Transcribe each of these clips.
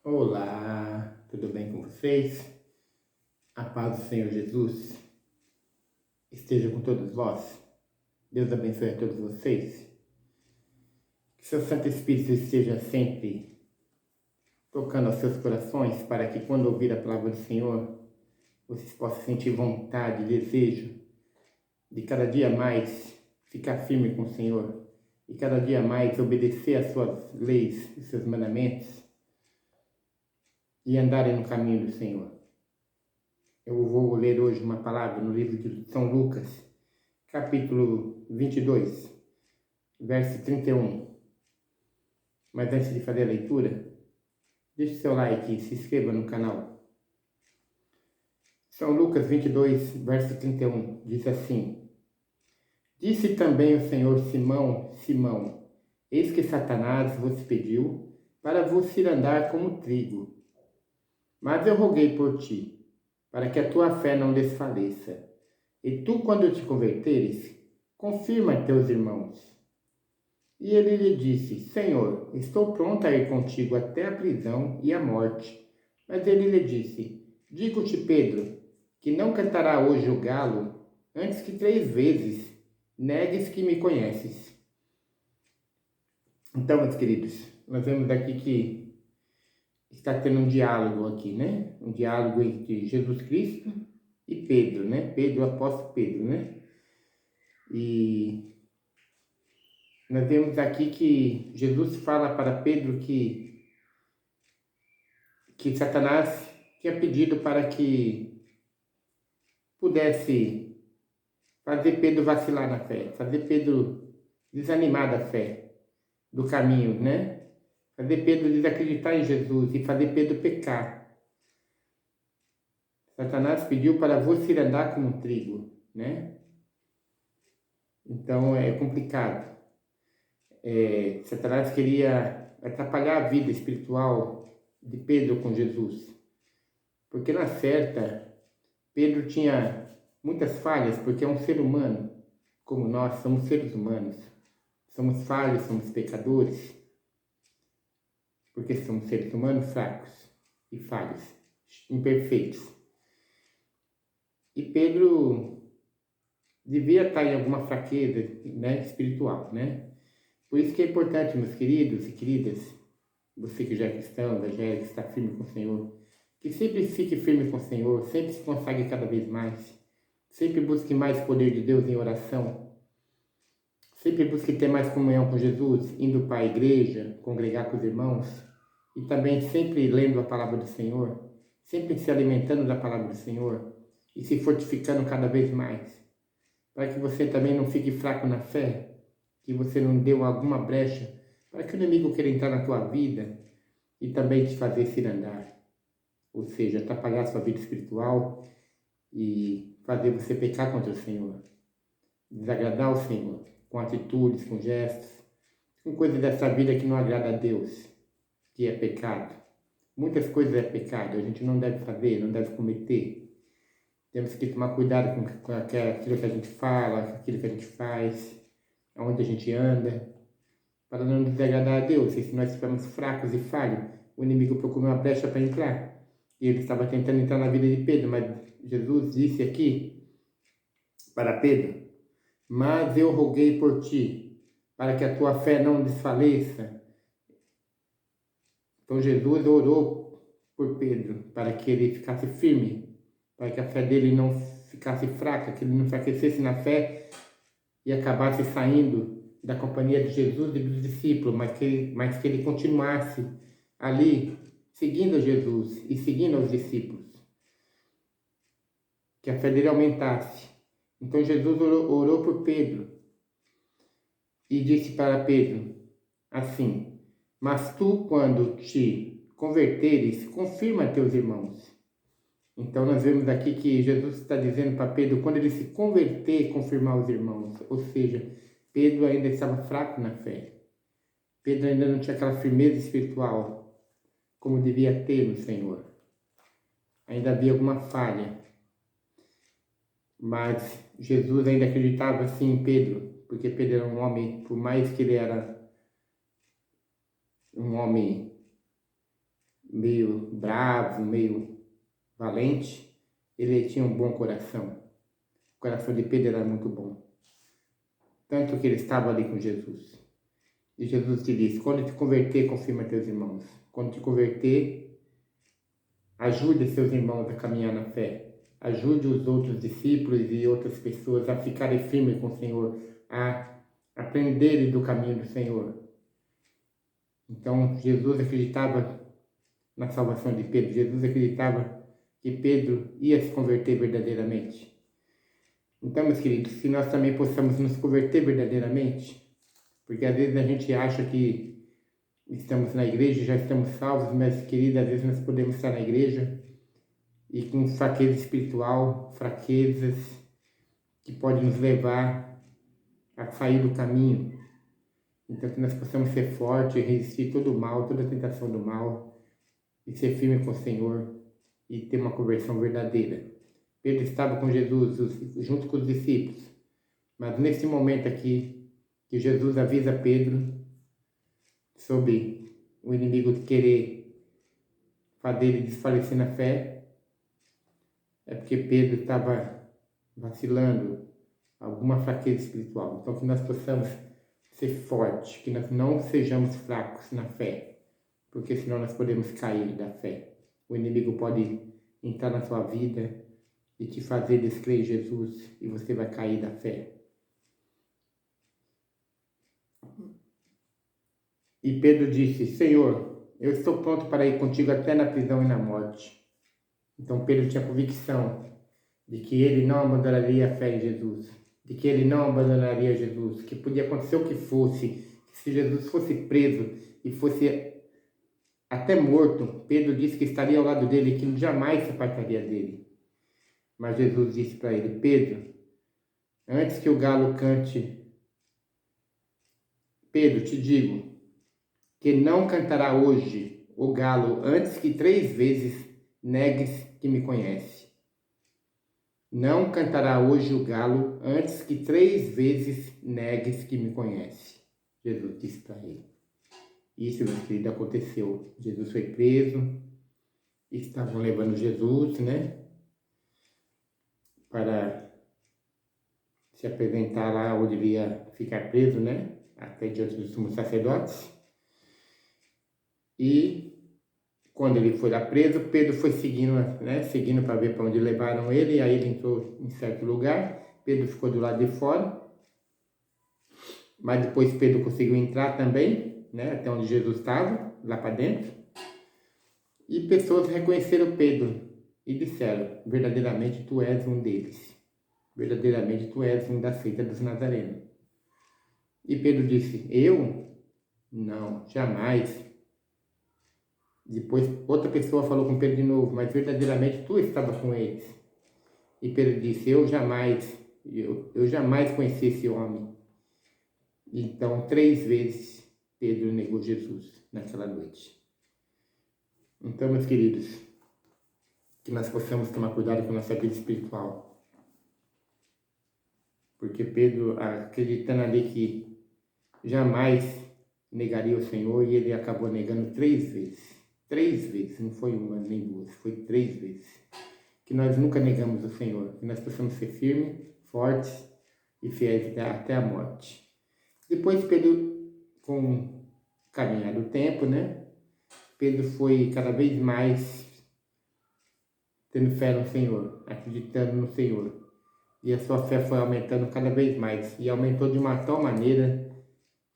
Olá, tudo bem com vocês? A paz do Senhor Jesus esteja com todos vós. Deus abençoe a todos vocês. Que seu Santo Espírito esteja sempre tocando aos seus corações para que quando ouvir a palavra do Senhor, vocês possam sentir vontade, desejo de cada dia mais ficar firme com o Senhor e cada dia mais obedecer às suas leis e seus mandamentos e andarem no caminho do Senhor. Eu vou ler hoje uma palavra no livro de São Lucas, capítulo 22, verso 31. Mas antes de fazer a leitura, deixe seu like e se inscreva no canal. São Lucas 22, verso 31, diz assim: Disse também o Senhor: Simão, Simão, eis que Satanás vos pediu para vos cirandar como trigo. Mas eu roguei por ti, para que a tua fé não desfaleça. E tu, quando te converteres, confirma teus irmãos. E ele lhe disse: Senhor, estou pronto a ir contigo até a prisão e a morte. Mas ele lhe disse: Digo-te, Pedro, que não cantará hoje o galo, antes que 3 vezes negues que me conheces. Então, meus queridos, nós vemos aqui que está tendo um diálogo aqui, né? Um diálogo entre Jesus Cristo e Pedro, né? Pedro, o apóstolo Pedro, né? E nós vemos aqui que Jesus fala para Pedro que Satanás tinha pedido para que pudesse fazer Pedro vacilar na fé, fazer Pedro desanimar da fé, do caminho, né? Fazer Pedro desacreditar em Jesus e fazer Pedro pecar. Satanás pediu para você andar como trigo, né? Então é complicado. Satanás queria atrapalhar a vida espiritual de Pedro com Jesus. Porque na certa, Pedro tinha muitas falhas, porque é um ser humano, como nós, somos seres humanos. Somos falhos, somos pecadores, porque somos seres humanos fracos e falhos, imperfeitos. E Pedro devia estar em alguma fraqueza, né, espiritual, né? Por isso que é importante, meus queridos e queridas, você que já é cristão, evangélico, que está firme com o Senhor, que sempre fique firme com o Senhor, sempre se consagre cada vez mais, sempre busque mais poder de Deus em oração, sempre busque ter mais comunhão com Jesus, indo para a igreja, congregar com os irmãos, e também sempre lendo a palavra do Senhor, sempre se alimentando da palavra do Senhor e se fortificando cada vez mais, para que você também não fique fraco na fé, que você não deu alguma brecha para que o inimigo queira entrar na tua vida e também te fazer cirandar, ou seja, atrapalhar a sua vida espiritual e fazer você pecar contra o Senhor, desagradar o Senhor com atitudes, com gestos, com coisas dessa vida que não agrada a Deus, que é pecado. Muitas coisas é pecado, a gente não deve fazer, não deve cometer. Temos que tomar cuidado com aquilo que a gente fala, com aquilo que a gente faz, aonde a gente anda, para não desagradar a Deus. E se nós estivermos fracos e falhos, o inimigo procura uma brecha para entrar. E ele estava tentando entrar na vida de Pedro, mas Jesus disse aqui para Pedro: Mas eu roguei por ti, para que a tua fé não desfaleça. Então Jesus orou por Pedro, para que ele ficasse firme, para que a fé dele não ficasse fraca, que ele não enfraquecesse na fé e acabasse saindo da companhia de Jesus e dos discípulos, mas que ele continuasse ali, seguindo Jesus e seguindo os discípulos. Que a fé dele aumentasse. Então Jesus orou por Pedro e disse para Pedro assim: Mas tu, quando te converteres, confirma teus irmãos. Então nós vemos aqui que Jesus está dizendo para Pedro, quando ele se converter, confirmar os irmãos. Ou seja, Pedro ainda estava fraco na fé. Pedro ainda não tinha aquela firmeza espiritual como devia ter no Senhor. Ainda havia alguma falha. Mas Jesus ainda acreditava assim em Pedro, porque Pedro era um homem, por mais que ele era um homem meio bravo, meio valente, ele tinha um bom coração. O coração de Pedro era muito bom. Tanto que ele estava ali com Jesus. E Jesus te disse, quando te converter, confirma teus irmãos. Quando te converter, ajude seus irmãos a caminhar na fé. Ajude os outros discípulos e outras pessoas a ficarem firmes com o Senhor, a aprenderem do caminho do Senhor. Então, Jesus acreditava na salvação de Pedro. Jesus acreditava que Pedro ia se converter verdadeiramente. Então, meus queridos, se nós também possamos nos converter verdadeiramente, porque às vezes a gente acha que estamos na igreja e já estamos salvos, mas, querido, às vezes nós podemos estar na igreja e com fraqueza espiritual, fraquezas que podem nos levar a sair do caminho. Então, que nós possamos ser fortes e resistir todo o mal, toda a tentação do mal, e ser firme com o Senhor e ter uma conversão verdadeira. Pedro estava com Jesus, junto com os discípulos, mas nesse momento aqui, que Jesus avisa Pedro sobre o inimigo querer fazer ele desfalecer na fé, é porque Pedro estava vacilando, alguma fraqueza espiritual. Então, que nós possamos ser fortes, que nós não sejamos fracos na fé, porque senão nós podemos cair da fé. O inimigo pode entrar na sua vida e te fazer descrer em Jesus e você vai cair da fé. E Pedro disse, Senhor, eu estou pronto para ir contigo até na prisão e na morte. Então Pedro tinha convicção de que ele não abandonaria a fé em Jesus, de que ele não abandonaria Jesus, que podia acontecer o que fosse, que se Jesus fosse preso e fosse até morto, Pedro disse que estaria ao lado dele e que jamais se apartaria dele. Mas Jesus disse para ele, Pedro, antes que o galo cante, Pedro, te digo, que não cantará hoje o galo antes que 3 vezes negues que me conhece. Não cantará hoje o galo antes que 3 vezes negues que me conhece. Jesus disse para ele. Isso, meu querido, aconteceu. Jesus foi preso, estavam levando Jesus, né? Para se apresentar lá onde ele ia ficar preso, né? Até diante dos sumos sacerdotes. E quando ele foi lá preso, Pedro foi seguindo, né? Seguindo para ver para onde levaram ele. E aí ele entrou em certo lugar. Pedro ficou do lado de fora. Mas depois Pedro conseguiu entrar também, né? Até onde Jesus estava, lá para dentro. E pessoas reconheceram Pedro e disseram, verdadeiramente tu és um deles. Verdadeiramente tu és um da seita dos Nazarenos. E Pedro disse, eu? Não, jamais. Depois outra pessoa falou com Pedro de novo, mas verdadeiramente tu estava com eles. E Pedro disse, eu jamais conheci esse homem. Então 3 vezes Pedro negou Jesus naquela noite. Então, meus queridos, que nós possamos tomar cuidado com a nossa vida espiritual. Porque Pedro, acreditando ali que jamais negaria o Senhor, e ele acabou negando 3 vezes. 3 vezes, não foi uma nem 2, foi 3 vezes. Que nós nunca negamos o Senhor, que nós possamos ser firmes, fortes e fiéis até a morte. Depois Pedro, com o caminhar do tempo, né? Pedro foi cada vez mais tendo fé no Senhor, acreditando no Senhor. E a sua fé foi aumentando cada vez mais. E aumentou de uma tal maneira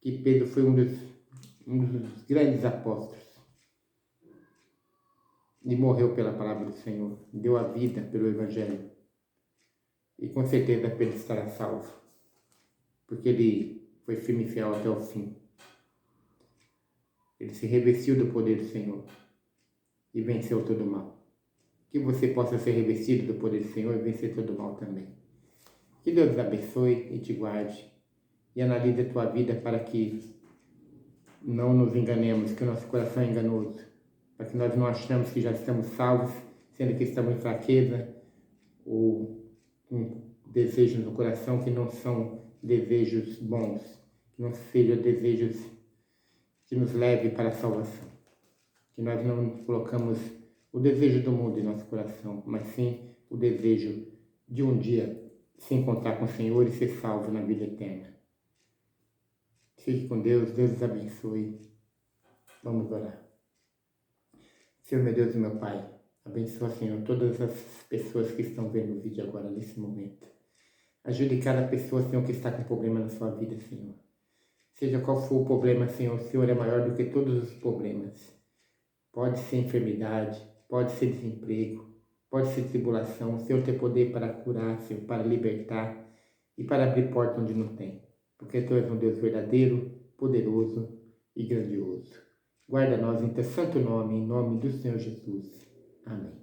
que Pedro foi um dos grandes apóstolos. E morreu pela palavra do Senhor. Deu a vida pelo Evangelho. E com certeza Pedro estará salvo. Porque ele foi firme e fiel até o fim. Ele se revestiu do poder do Senhor. E venceu todo o mal. Que você possa ser revestido do poder do Senhor e vencer todo o mal também. Que Deus te abençoe e te guarde e analise a tua vida para que não nos enganemos, que o nosso coração é enganoso, para que nós não achamos que já estamos salvos, sendo que estamos em fraqueza ou com desejos no coração que não são desejos bons, que não sejam desejos que nos levem para a salvação. que nós não colocamos o desejo do mundo em nosso coração, mas sim o desejo de um dia se encontrar com o Senhor e ser salvo na vida eterna. Fique com Deus, Deus os abençoe. Vamos orar. Senhor, meu Deus e meu Pai, abençoa, Senhor, todas as pessoas que estão vendo o vídeo agora, nesse momento. Ajude cada pessoa, Senhor, que está com problema na sua vida, Senhor. Seja qual for o problema, Senhor, o Senhor é maior do que todos os problemas. Pode ser enfermidade, pode ser desemprego, pode ser tribulação. O Senhor tem poder para curar, Senhor, para libertar e para abrir porta onde não tem. Porque Tu és um Deus verdadeiro, poderoso e grandioso. Guarda nós em Teu santo nome, em nome do Senhor Jesus. Amém.